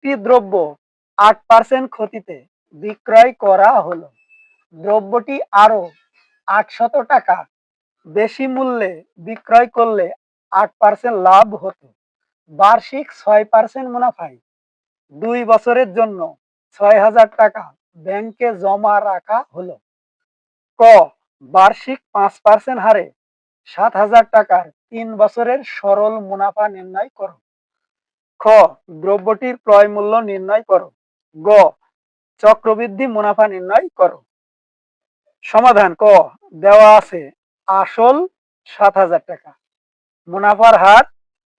একটি দ্রব্য 8% ক্ষতিতে বিক্রয় করা হলো। দ্রব্যটি আরো 800 টাকা বেশি মূল্যে বিক্রয় করলে 8% লাভ হতো। বার্ষিক 6% মুনাফায় 2 বছরের জন্য 6,000 টাকা ব্যাংকে জমা রাখা হলো। ক, বার্ষিক 5% হারে 7,000 টাকার 3 বছরের সরল মুনাফা নির্ণয় করো। খ, দ্রব্যটির ক্রয় মূল্য নির্ণয় করো। গ, চক্রবৃদ্ধি মুনাফা নির্ণয় করো। সমাধান। ক, দেওয়া আছে আসল 7,000 টাকা, মুনাফার হার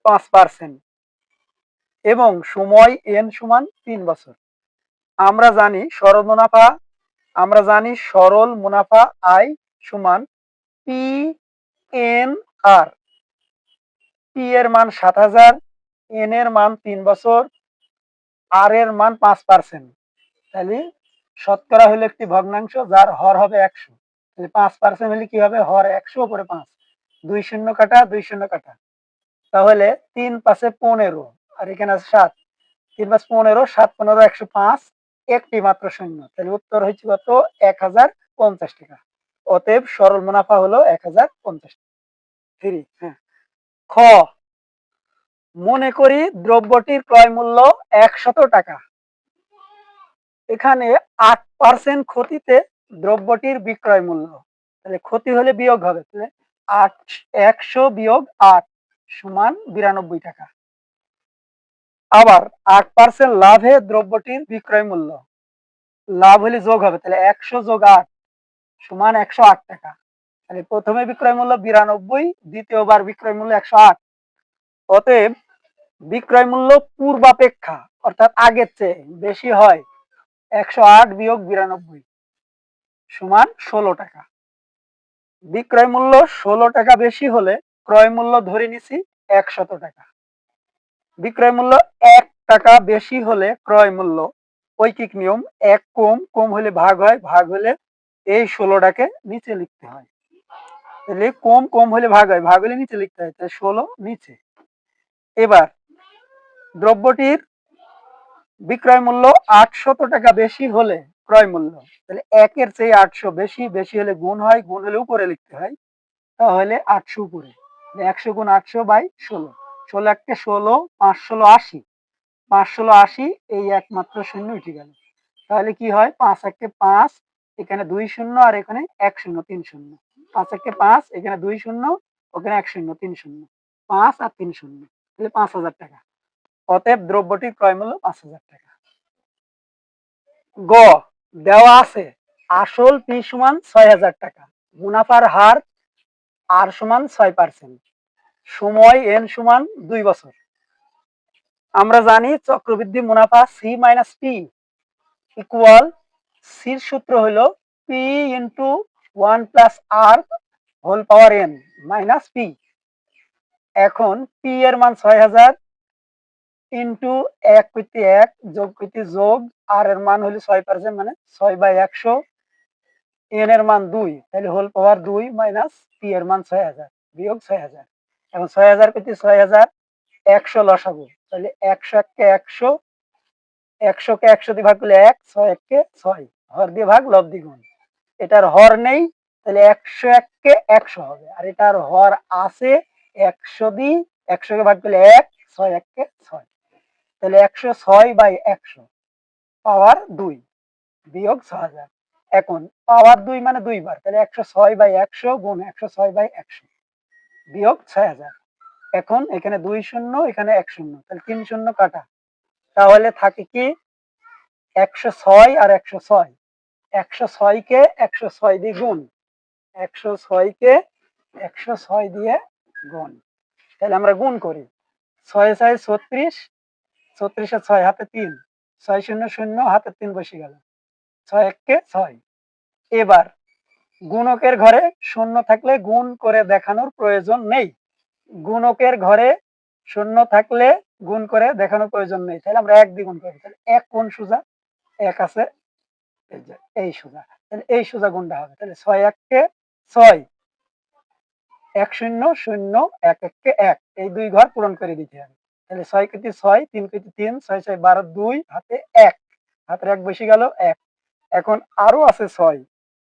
5% এবং সময় n সমান 3 বছর। আমরা জানি সরল মুনাফা আই সমান পি এন আর। পি এর মান 7,000, এন এর মান 3 বছর, আর এর মান 5%। তাহলে শতকরা হলো একটি ভগ্নাংশ যার হর হবে 100। তাহলে 5% হলে কি হবে? হর 100 উপরে 5, 2 শূন্য কাটা 2 শূন্য কাটা, তাহলে 3 5 15 আর এখানে আছে 7, 3 5 15, 7 15 105, একটি মাত্র শূন্য। তাহলে উত্তর হচ্ছে কত? 1,050 টাকা। অতএব সরল মুনাফা হলো 1,050 টাকা। হ্যাঁ। খ, মনে করি দ্রব্যটির ক্রয় মূল্য 100 টাকা। এখানে 8% ক্ষতিতে দ্রব্যটির বিক্রয় মূল্য, তাহলে ক্ষতি হলে বিয়োগ হবে, তাহলে 100 বিয়োগ 8 সমান 92 টাকা। আবার 8% লাভে দ্রব্যটির বিক্রয় মূল্য, লাভ হলে যোগ হবে, তাহলে 100 যোগ 8 সমান 108 টাকা। তাহলে প্রথমে বিক্রয় মূল্য 92, দ্বিতীয়বার বিক্রয় মূল্য 108। অতএব বিক্রয় মূল্য পূর্বাপেক্ষা অর্থাৎ আগের চেয়ে বেশি হয় 108 বিয়োগ 92 সমান 16 টাকা। বিক্রয় মূল্য 16 টাকা বেশি হলে ক্রয় মূল্য ধরে নিছি 100 টাকা। বিক্রয় মূল্য 1 টাকা বেশি হলে ক্রয় মূল্য, ঐকিক নিয়ম, 1 কম হলে ভাগ হয়, ভাগ হলে এই 16টাকে নিচে লিখতে হয়। তাহলে কম হলে ভাগ হয়, ভাগ হলে নিচে লিখতে হয়, তাহলে 16 নিচে। এবার দ্রব্যটির বিক্রয় মূল্য 800 টাকা বেশি হলে ক্রয় মূল্য, তাহলে 1-এর চেয়ে 800 বেশি, বেশি হলে গুণ হয়, গুণ হলে উপরে লিখতে হয়, তাহলে 800 উপরে, 100 গুণ 800 বাই 16, 16 1 16, 5 16 80, 5 16 80, এই একমাত্র শূন্য উঠে গেল। তাহলে কি হয়? 5 1 5, এখানে 2 শূন্য আর এখানে 1 শূন্য, 3 শূন্য, 5 1 5, এখানে 2 শূন্য, ওখানে 1 শূন্য, 3 শূন্য, 5 আর 3 শূন্য, তাহলে 5,000 টাকা। অতএব দ্রব্যটির ক্রয় মূল্য 5,000 টাকা। গ, দেওয়া আছে আসল পি সমান 6,000 টাকা, মুনাফার হার আর সমান 6%, সময় এন সমান 2 বছর। আমরা জানি চক্রবৃদ্ধি মুনাফা সি মাইনাস পি ইকুয়াল, সির সূত্র হলো P into 1 plus R whole power N minus P. এখন পি এর মান 6,000 ইন্টু 1 কইতে 1 যোগ কইতে যোগ, আর এর মান হলো 6%, মানে 6/100, এন এর মান 2, তাহলে হোল পাওয়ার 2 মাইনাস পি এর মান 6,000 বিয়োগ 6,000। এখন 6,000 কইতে 6,000, 100 লসাগু, তাহলে 100 1 100, 100 কে 100 দিয়ে ভাগ করলে 1, 6 1 কে 6, হর দিয়ে ভাগ, লব দিয়ে গুণ। এটার হর নেই, তাহলে 100 1 কে 100 হবে, আর এটার হর আছে 100 দিয়ে 100 কে ভাগ করলে 1, 6 1 কে 6, তাহলে 106/100 পাওয়ার 2 বিয়োগ 6,000। এখন পাওয়ার 2 মানে 2 বার, তাহলে 106/100 গুণ 106/100 বিয়োগ 6,000। এখন এখানে 2 শূন্য, এখানে 1 শূন্য, তাহলে 3 শূন্য কাটা, তাহলে থাকে কি 106 আর 106, 106 কে 106 দিয়ে গুণ, 106 কে 106 দিয়ে গুণ। তাহলে আমরা গুণ করি, 6 6 36, 36 আর 6 হাতে 3, 6 শূন্য শূন্য, হাতে 3 বসে গেল, 6 1 কে 6। এবার গুণকের ঘরে শূন্য থাকলে গুণ করে দেখানোর প্রয়োজন নেই, গুণকের ঘরে শূন্য থাকলে গুণ করে দেখানোর প্রয়োজন নেই, তাহলে আমরা 1 দিয়ে গুণ করি, তাহলে 1 কোণ সোজা, 1 আছে এই সোজা, তাহলে এই সোজা গুণটা হবে, তাহলে 6 1 কে 6, 1 শূন্য শূন্য 1 1 কে 1, এই 2 ঘর পূরণ করে দিতে হবে, তাহলে 6 কেটে 6, 3 কেটে 3, 6 6 12, 2 হাতে 1, হাতের 1 বেশি গেল 1। এখন আরো আছে 6,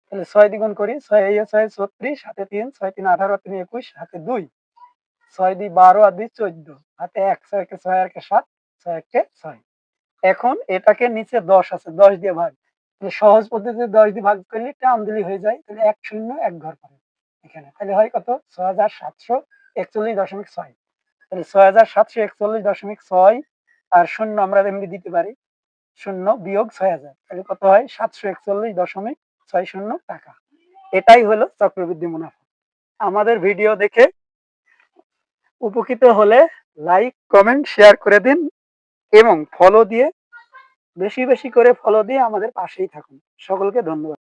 তাহলে 6 দ্বিগুণ করি, 6 এই 6 36, হাতে 3, 6 3 18, 3 21, হাতে 2, 6 2 12 আর 2 14, হাতে 1, 6 কে 6 আর 7, 6 1 6। এখন এটাকে নিচে 10 আছে, 10 দিয়ে ভাগ। তাহলে সহজ পদ্ধতিতে 10 দিয়ে ভাগ করলে টান দিলে হয়ে যায়। তাহলে 1 0 1 ঘর পড়ে এখানে। তাহলে হয় কত? 6741.6। তাহলে 6741.6 আর শূন্য আমরা এমনি দিতে পারি, 0 বিয়োগ 6000, তাহলে কত হয়? 741.60 টাকা। এটাই হলো চক্রবৃদ্ধি মুনাফা। আমাদের ভিডিও দেখে উপকৃত হলে লাইক, কমেন্ট, শেয়ার করে দিন এবং ফলো দিয়ে বেশি বেশি করে ফলো দিয়ে আমাদের পাশেই থাকুন। সকলকে ধন্যবাদ।